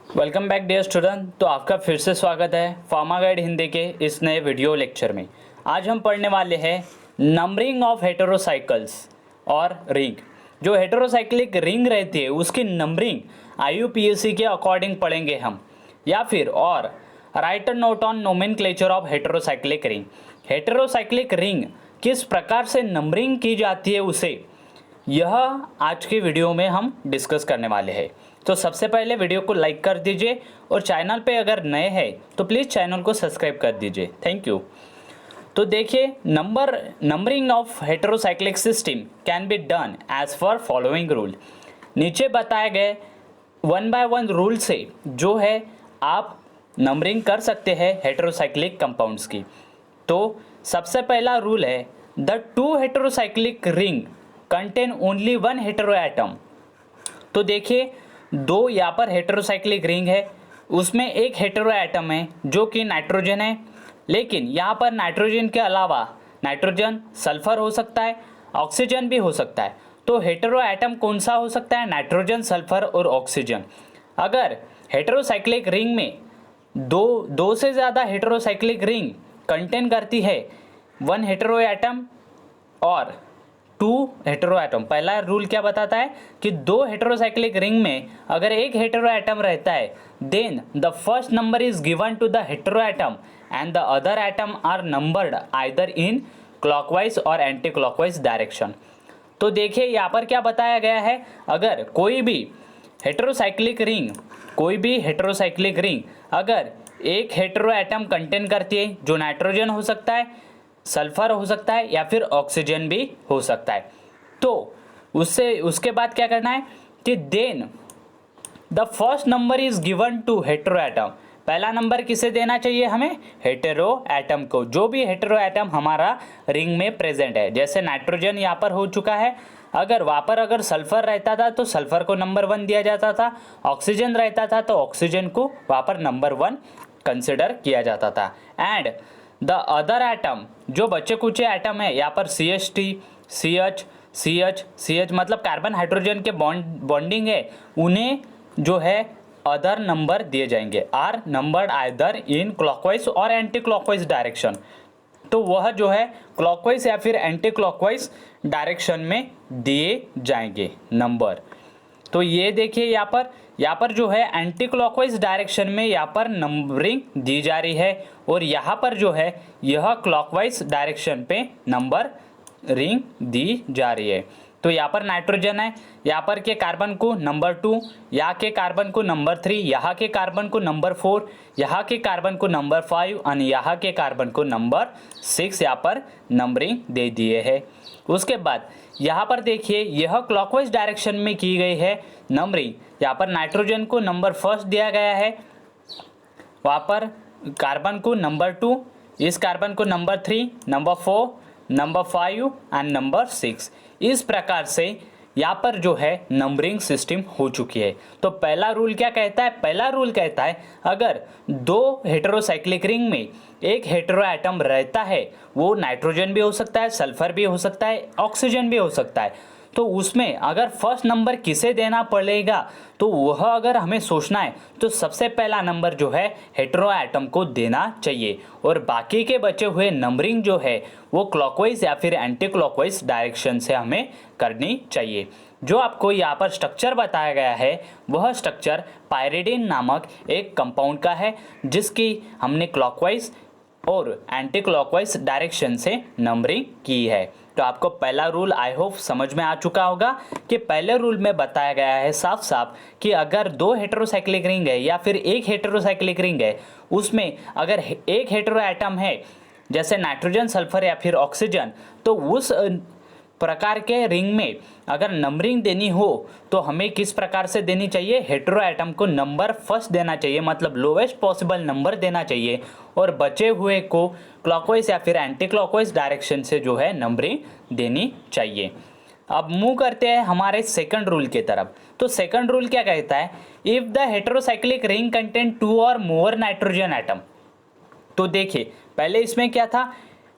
Welcome back dear student. तो आपका फिर से स्वागत है फार्मा गाइड हिंदी के इस नए वीडियो लेक्चर में। आज हम पढ़ने वाले हैं नंबरिंग ऑफ हेटेरोसाइकल्स और रिंग। जो हेटेरोसाइक्लिक रिंग रहती है उसकी नंबरिंग आईयूपीएसी के अकॉर्डिंग पढ़ेंगे हम, या फिर और right a note on nomenclature of heterocyclic ring. Heterocyclic ring किस प्रकार से नंबरिंग की जाती है उसे यह आज के वीडियो में हम डिस्कस करने वाले हैं। तो सबसे पहले वीडियो को लाइक कर दीजिए और चैनल पे अगर नए हैं तो प्लीज़ चैनल को सब्सक्राइब कर दीजिए। Thank you. तो देखिए, numbering of heterocyclic system can be done as per following rule. नीचे बताए गए 1 बाय 1 रूल से जो है आप नंबरिंग कर सकते हैं हेटेरोसाइक्लिक कंपाउंड्स की। तो सबसे पहला रूल है the 2 heterocyclic ring contain only 1 hetero atom. तो देखिए, दो यहाँ पर हेटेरोसाइक्लिक रिंग है, उसमें एक हेटेरो एटम है जो कि नाइट्रोजन है, लेकिन यहाँ पर नाइट्रोजन के अलावा नाइट्रोजन सल्फर हो सकता है, ऑक्सीजन भी हो सकता है। तो हेटेरो एटम कौन सा हो सकता है? नाइट्रोजन, सल्फर और ऑक्सीजन। अगर हेटेरोसाइक्लिक रिंग में दो से ज़्यादा हेटेरोसाइक्लिक रिंग कंटेन करती है 1 हेटेरो एटम और 2 हेटेरो एटम। पहला रूल क्या बताता है कि 2 हेटेरोसाइक्लिक रिंग में अगर एक हेटेरो एटम रहता है then the first number is given to the hetero atom and the other atom are numbered either in clockwise और एंटी क्लॉकवाइज डायरेक्शन। तो देखिए यहाँ पर क्या बताया गया है, अगर कोई भी हेटेरोसाइक्लिक रिंग अगर एक हेटेरो एटम कंटेन करती है जो नाइट्रोजन हो सकता है, सल्फर हो सकता है या फिर ऑक्सीजन भी हो सकता है, तो उसके बाद क्या करना है कि then the first number is given to hetero atom. पहला नंबर किसे देना चाहिए? हमें हेटेरो एटम को, जो भी हेटेरो एटम हमारा रिंग में प्रेजेंट है। जैसे नाइट्रोजन यहाँ पर हो चुका है, अगर वहाँ पर अगर सल्फर रहता था तो सल्फर को नंबर 1 दिया जाता था, ऑक्सीजन रहता था तो ऑक्सीजन को वहाँ पर नंबर 1 कंसिडर किया जाता था। एंड द अदर एटम, जो बच्चे कुछ एटम है यहाँ पर CH3, CH मतलब कार्बन हाइड्रोजन के बॉन्डिंग है, उन्हें जो है अदर नंबर दिए जाएंगे, are numbered either in clockwise और एंटी क्लॉकवाइज डायरेक्शन। तो वह जो है क्लॉकवाइज या फिर एंटी क्लॉकवाइज डायरेक्शन में दिए जाएंगे नंबर। तो ये देखिए यहाँ पर जो है एंटी क्लॉकवाइज डायरेक्शन में यहाँ पर नंबरिंग दी जा रही है, और यहाँ पर जो है यह क्लॉकवाइज डायरेक्शन पे नंबर रिंग दी जा रही है। तो यहाँ पर नाइट्रोजन है, यहाँ पर के कार्बन को नंबर 2, यहाँ के कार्बन को नंबर 3, यहाँ के कार्बन को नंबर 4, यहाँ के कार्बन को नंबर 5 और यहाँ के कार्बन को नंबर 6 यहाँ पर नंबरिंग दे दिए है। उसके बाद यहाँ पर देखिए यह क्लॉकवाइज डायरेक्शन में की गई है नंबरिंग। यहाँ पर नाइट्रोजन को नंबर 1 दिया गया है, वहाँ पर कार्बन को नंबर 2, इस कार्बन को number 3, number 4, number 5 and number 6। इस प्रकार से यहाँ पर जो है नंबरिंग सिस्टम हो चुकी है। तो पहला रूल क्या कहता है? पहला रूल कहता है अगर 2 हेटेरोसाइक्लिक रिंग में एक हेटेरो एटम रहता है, वो नाइट्रोजन भी हो सकता है, सल्फर भी हो सकता है, ऑक्सीजन भी हो सकता है, तो उसमें अगर फर्स्ट नंबर किसे देना पड़ेगा तो वह अगर हमें सोचना है तो सबसे पहला नंबर जो है हेटेरो एटम को देना चाहिए, और बाकी के बचे हुए नंबरिंग जो है वो क्लॉकवाइज या फिर एंटी क्लॉकवाइज डायरेक्शन से हमें करनी चाहिए। जो आपको यहाँ पर स्ट्रक्चर बताया गया है वह स्ट्रक्चर पायरिडीन नामक एक कंपाउंड का है, जिसकी हमने क्लॉकवाइज और एंटी क्लॉकवाइज डायरेक्शन से नंबरिंग की है। तो आपको पहला रूल आई होप समझ में आ चुका होगा कि पहले रूल में बताया गया है साफ साफ कि अगर 2 हेटेरोसाइक्लिक रिंग है या फिर एक हेटेरोसाइक्लिक रिंग है, उसमें अगर एक हेटेरो एटम है जैसे नाइट्रोजन, सल्फर या फिर ऑक्सीजन, तो उस प्रकार के रिंग में अगर नंबरिंग देनी हो तो हमें किस प्रकार से देनी चाहिए? हेटेरो एटम को नंबर 1 देना चाहिए, मतलब लोवेस्ट पॉसिबल नंबर देना चाहिए, और बचे हुए को क्लॉकवाइज या फिर एंटी क्लॉकवाइज डायरेक्शन से जो है नंबरिंग देनी चाहिए। अब मूव करते हैं हमारे सेकंड रूल की तरफ। तो सेकंड रूल क्या कहता है? If the heterocyclic ring contain 2 और मोर नाइट्रोजन एटम। तो देखिए पहले इसमें क्या था,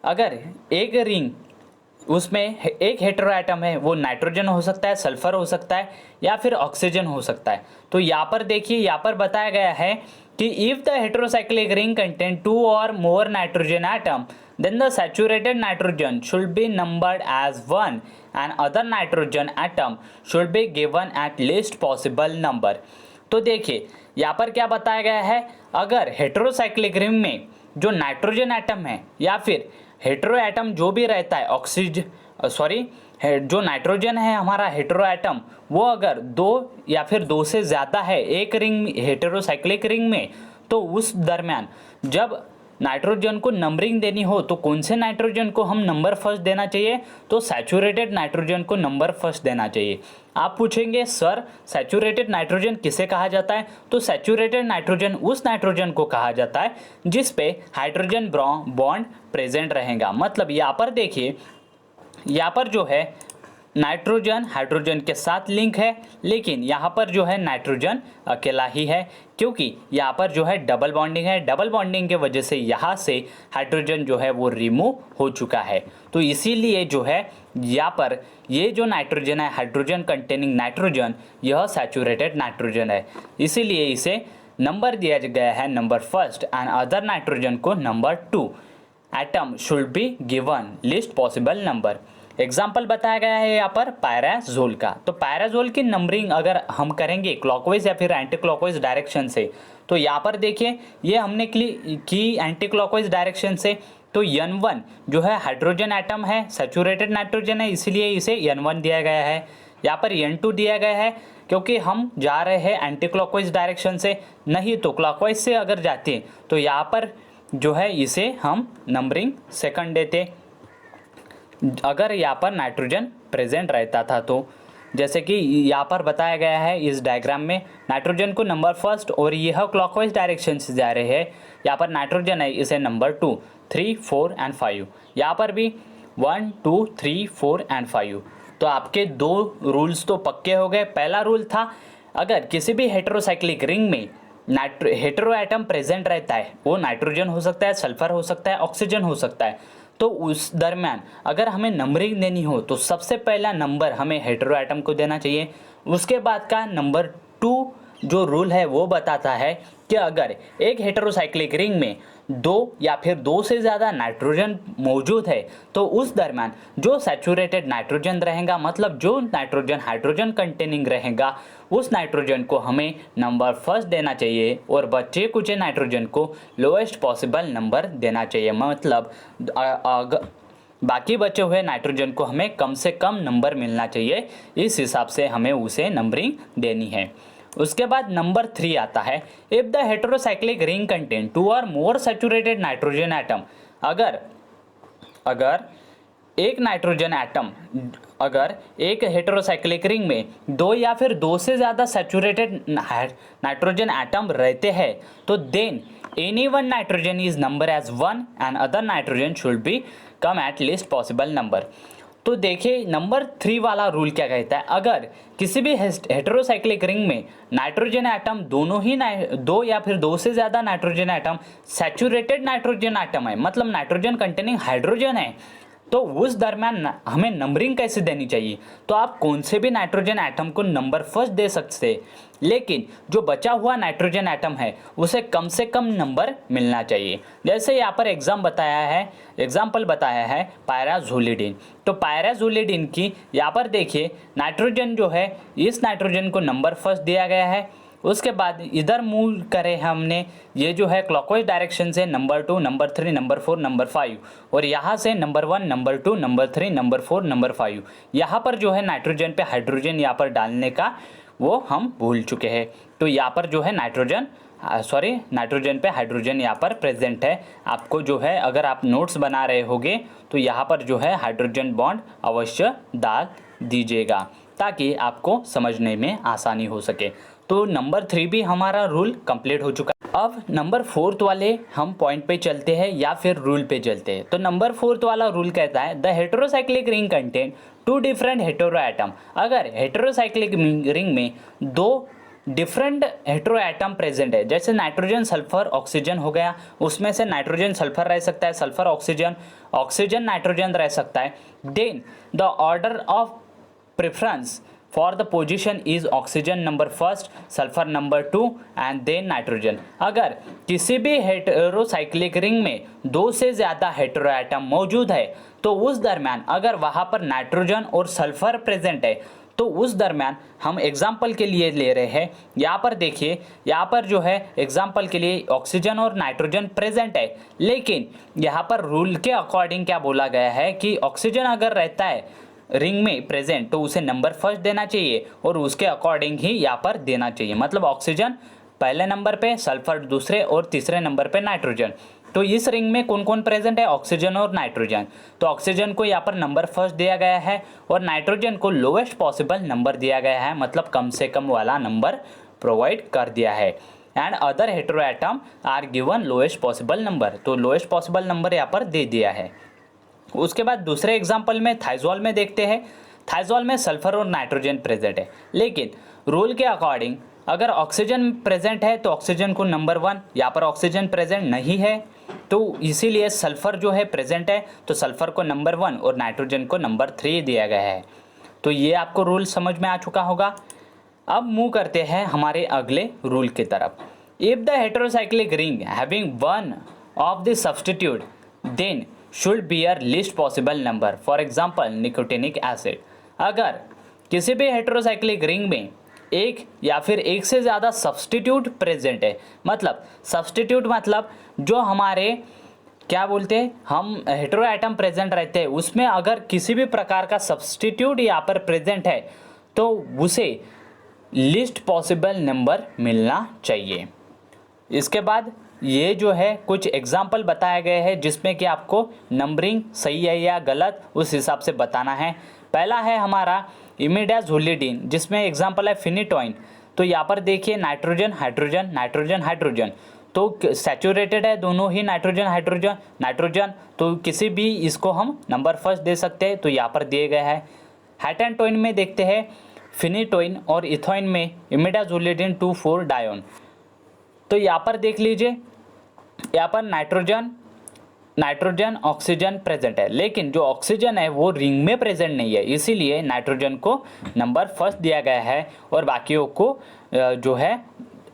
अगर एक रिंग उसमें एक हेटेरो एटम है वो नाइट्रोजन हो सकता है, सल्फर हो सकता है या फिर ऑक्सीजन हो सकता है। तो यहाँ पर देखिए, यहाँ पर बताया गया है कि if the heterocyclic ring contain 2 or more nitrogen atom then the saturated nitrogen should be numbered as 1 and other nitrogen atom should be given at least possible number। तो देखिए यहाँ पर क्या बताया गया है, अगर हेटेरोसाइक्लिक रिंग में जो नाइट्रोजन एटम है या फिर हेटेरो एटम जो भी रहता है जो नाइट्रोजन है हमारा हेटेरो एटम, वो अगर 2 या फिर 2 से ज़्यादा है एक रिंग हेटेरोसाइक्लिक रिंग में, तो उस दरमियान जब नाइट्रोजन को नंबरिंग देनी हो तो कौन से नाइट्रोजन को हम नंबर फर्स्ट देना चाहिए, तो सैचुरेटेड नाइट्रोजन को नंबर फर्स्ट देना चाहिए। आप पूछेंगे सर सैचुरेटेड नाइट्रोजन किसे कहा जाता है, तो सैचुरेटेड नाइट्रोजन उस नाइट्रोजन को कहा जाता है जिस पे हाइड्रोजन बॉन्ड प्रेजेंट रहेगा। मतलब यहाँ पर देखिए, यहाँ पर जो है नाइट्रोजन हाइड्रोजन के साथ लिंक है, लेकिन यहाँ पर जो है नाइट्रोजन अकेला ही है, क्योंकि यहाँ पर जो है डबल बॉन्डिंग है। डबल बॉन्डिंग के वजह से यहाँ से हाइड्रोजन जो है वो रिमूव हो चुका है। तो इसीलिए जो है यहाँ पर ये जो नाइट्रोजन है हाइड्रोजन कंटेनिंग नाइट्रोजन, यह सैचुरेटेड नाइट्रोजन है, इसीलिए इसे नंबर दिया गया है number first and other nitrogen को number 2। Atom should be given least possible number. Example बताया गया है यहाँ पर पैराजोल का। तो पैराजोल की नंबरिंग अगर हम करेंगे क्लॉकवाइज या फिर एंटी क्लॉकवाइज डायरेक्शन से, तो यहाँ पर देखिए ये हमने की एंटी क्लॉकवाइज डायरेक्शन से। तो N1 जो है हाइड्रोजन एटम है, सैचुरेटेड नाइट्रोजन है, इसलिए इसे N1 दिया गया है। यहाँ पर N2 दिया गया है क्योंकि हम जा रहे हैं एंटी क्लॉकवाइज डायरेक्शन से, नहीं तो क्लॉकवाइज से अगर जाते हैं तो यहाँ पर जो है इसे हम नंबरिंग सेकंड देते अगर यहाँ पर नाइट्रोजन प्रेजेंट रहता था। तो जैसे कि यहाँ पर बताया गया है इस डायग्राम में, नाइट्रोजन को नंबर फर्स्ट और यह क्लॉकवाइज डायरेक्शन से जा रहे हैं। यहाँ पर नाइट्रोजन है, इसे नंबर 2, 3, 4 एंड 5। यहाँ पर भी 1, 2, 3, 4 एंड 5। तो आपके 2 रूल्स तो पक्के हो गए। पहला रूल था अगर किसी भी हेटेरोसाइक्लिक रिंग में हेटेरो एटम प्रेजेंट रहता है, वो नाइट्रोजन हो सकता है, सल्फर हो सकता है, ऑक्सीजन हो सकता है, तो उस दरमियान अगर हमें नंबरिंग देनी हो तो सबसे पहला नंबर हमें हेटेरो एटम को देना चाहिए। उसके बाद का नंबर 2 जो रूल है वो बताता है कि अगर एक हेटेरोसाइक्लिक रिंग में 2 या फिर 2 से ज़्यादा नाइट्रोजन मौजूद है, तो उस दरमियान जो सैचुरेटेड नाइट्रोजन रहेगा, मतलब जो नाइट्रोजन हाइड्रोजन कंटेनिंग रहेगा, उस नाइट्रोजन को हमें नंबर फर्स्ट देना चाहिए और बचे कुछ नाइट्रोजन को लोएस्ट पॉसिबल नंबर देना चाहिए। मतलब बाकी बचे हुए नाइट्रोजन को हमें कम से कम नंबर मिलना चाहिए, इस हिसाब से हमें उसे नंबरिंग देनी है। उसके बाद नंबर 3 आता है, if the heterocyclic ring contain 2 or more saturated nitrogen atom. अगर एक नाइट्रोजन एटम, अगर एक हेटेरोसाइक्लिक रिंग में 2 या फिर 2 से ज़्यादा सैचुरेटेड नाइट्रोजन एटम रहते हैं, तो then any one nitrogen is number as 1 and other nitrogen should be come at least possible number. तो देखिए नंबर 3 वाला रूल क्या कहता है, अगर किसी भी हेटेरोसाइक्लिक रिंग में नाइट्रोजन एटम दोनों ही 2 या फिर 2 से ज़्यादा nitrogen atom saturated nitrogen atom है, मतलब नाइट्रोजन कंटेनिंग हाइड्रोजन है, तो उस दरमियान हमें नंबरिंग कैसे देनी चाहिए। तो आप कौन से भी नाइट्रोजन एटम को नंबर फर्स्ट दे सकते हैं, लेकिन जो बचा हुआ नाइट्रोजन एटम है उसे कम से कम नंबर मिलना चाहिए। जैसे यहाँ पर एग्जाम्पल बताया है पैराजोलिडिन। तो पैराजोलिडिन की यहाँ पर देखिए नाइट्रोजन जो है, इस नाइट्रोजन को नंबर फर्स्ट दिया गया है। उसके बाद इधर मूव करें हमने, ये जो है क्लॉकवाइज डायरेक्शन से नंबर 2, नंबर 3, नंबर 4, नंबर 5, और यहाँ से number 1, number 2, number 3, number 4, number 5। यहाँ पर जो है नाइट्रोजन पे हाइड्रोजन यहाँ पर डालने का वो हम भूल चुके हैं। तो यहाँ पर जो है नाइट्रोजन पे हाइड्रोजन यहाँ पर प्रेजेंट है। आपको जो है अगर आप नोट्स बना रहे होगे तो यहाँ पर जो है हाइड्रोजन बॉन्ड अवश्य डाल दीजिएगा ताकि आपको समझने में आसानी हो सके। तो नंबर 3 भी हमारा रूल कंप्लीट हो चुका है। अब नंबर 4 वाले हम पॉइंट पे चलते हैं या फिर रूल पे चलते हैं। तो नंबर 4 वाला रूल कहता है the heterocyclic ring contain 2 different hetero atom. अगर हेटेरोसाइक्लिक रिंग में 2 डिफरेंट हेटेरो एटम प्रेजेंट है, जैसे नाइट्रोजन सल्फर ऑक्सीजन हो गया, उसमें से नाइट्रोजन सल्फर रह सकता है, सल्फर ऑक्सीजन, ऑक्सीजन नाइट्रोजन रह सकता है। Then the order of preference for the position is oxygen number first, sulphur number 2 and then nitrogen. अगर किसी भी हेटेरोसाइक्लिक रिंग में 2 से ज़्यादा हेटेरो एटम मौजूद है तो उस दरमियान अगर वहाँ पर नाइट्रोजन और सल्फर प्रेजेंट है तो उस दरमियान हम एग्जाम्पल के लिए ले रहे हैं, यहाँ पर देखिए, यहाँ पर जो है एग्जाम्पल के लिए ऑक्सीजन और नाइट्रोजन प्रेजेंट है, लेकिन यहाँ पर रूल के अकॉर्डिंग क्या बोला गया है कि ऑक्सीजन अगर रहता है रिंग में प्रेजेंट तो उसे नंबर फर्स्ट देना चाहिए और उसके अकॉर्डिंग ही यहाँ पर देना चाहिए। मतलब ऑक्सीजन पहले नंबर पे, सल्फर दूसरे और तीसरे नंबर पे नाइट्रोजन। तो इस रिंग में कौन कौन प्रेजेंट है? ऑक्सीजन और नाइट्रोजन। तो ऑक्सीजन को यहाँ पर नंबर फर्स्ट दिया गया है और नाइट्रोजन को लोवेस्ट पॉसिबल नंबर दिया गया है, मतलब कम से कम वाला नंबर प्रोवाइड कर दिया है। And other hetero atom are given lowest possible number, तो लोएस्ट पॉसिबल नंबर यहाँ पर दे दिया है। उसके बाद दूसरे एग्जाम्पल में थाइजोल में देखते हैं। थाइजोल में सल्फर और नाइट्रोजन प्रेजेंट है, लेकिन रूल के अकॉर्डिंग अगर ऑक्सीजन प्रेजेंट है तो ऑक्सीजन को नंबर 1, यहाँ पर ऑक्सीजन प्रेजेंट नहीं है तो इसीलिए सल्फर जो है प्रेजेंट है तो सल्फर को नंबर 1 और नाइट्रोजन को नंबर 3 दिया गया है। तो ये आपको रूल समझ में आ चुका होगा। अब मूव करते हैं हमारे अगले रूल की तरफ। If the heterocyclic ring having one of the substitute then should bear least possible number, for example nicotinic acid. अगर किसी भी हेटेरोसाइक्लिक रिंग में एक या फिर एक से ज़्यादा सब्स्टिट्यूट प्रेजेंट है, मतलब सब्स्टिट्यूट मतलब जो हमारे क्या बोलते हैं हम हेटेरो एटम प्रेजेंट रहते हैं उसमें अगर किसी भी प्रकार का सब्स्टिट्यूट यहाँ पर प्रेजेंट है तो उसे लीस्ट पॉसिबल नंबर मिलना चाहिए। इसके बाद ये जो है कुछ एग्जाम्पल बताए गए हैं जिसमें कि आपको नंबरिंग सही है या गलत उस हिसाब से बताना है। पहला है हमारा इमिडाज़ोलिडीन, जिसमें एग्जाम्पल है फिनिटोइन। तो यहाँ पर देखिए नाइट्रोजन हाइड्रोजन नाइट्रोजन हाइड्रोजन, तो सैचुरेटेड है दोनों ही नाइट्रोजन हाइड्रोजन नाइट्रोजन, तो किसी भी इसको हम नंबर फर्स्ट दे सकते हैं, तो यहाँ पर दिए गए हैं। हेटेनटोइन में देखते हैं फिनिटोइन और इथोइन में इमिडाज़ोलिडीन 2,4 डायोन। तो यहाँ पर देख लीजिए, यहाँ पर नाइट्रोजन ऑक्सीजन प्रेजेंट है, लेकिन जो ऑक्सीजन है वो रिंग में प्रेजेंट नहीं है, इसीलिए नाइट्रोजन को नंबर फर्स्ट दिया गया है और बाकियों को जो है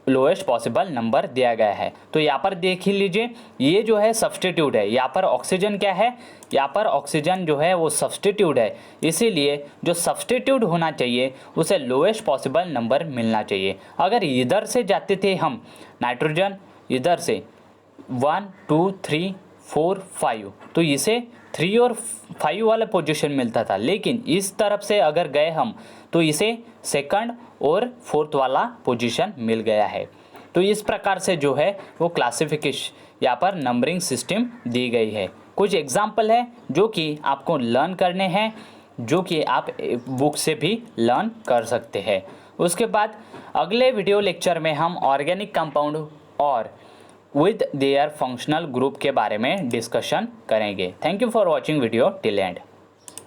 लोएस्ट पॉसिबल नंबर दिया गया है। तो यहाँ पर देख ही लीजिए, ये जो है सब्स्टिट्यूट है, यहाँ पर ऑक्सीजन क्या है, यहाँ पर ऑक्सीजन जो है वो सब्स्टिट्यूट है, इसीलिए जो सब्स्टिट्यूट होना चाहिए उसे लोएस्ट पॉसिबल नंबर मिलना चाहिए। अगर इधर से जाते थे हम नाइट्रोजन इधर से 1 2 3 4 5 तो इसे 3 और 5 वाला पोजीशन मिलता था, लेकिन इस तरफ से अगर गए हम तो इसे सेकंड और फोर्थ वाला पोजीशन मिल गया है। तो इस प्रकार से जो है वो क्लासिफिकेशन यहाँ पर नंबरिंग सिस्टम दी गई है। कुछ एग्जाम्पल है जो कि आपको लर्न करने हैं, जो कि आप बुक से भी लर्न कर सकते हैं। उसके बाद अगले वीडियो लेक्चर में हम ऑर्गेनिक कंपाउंड और विद देयर फंक्शनल ग्रुप के बारे में डिस्कशन करेंगे। Thank you for watching video till and.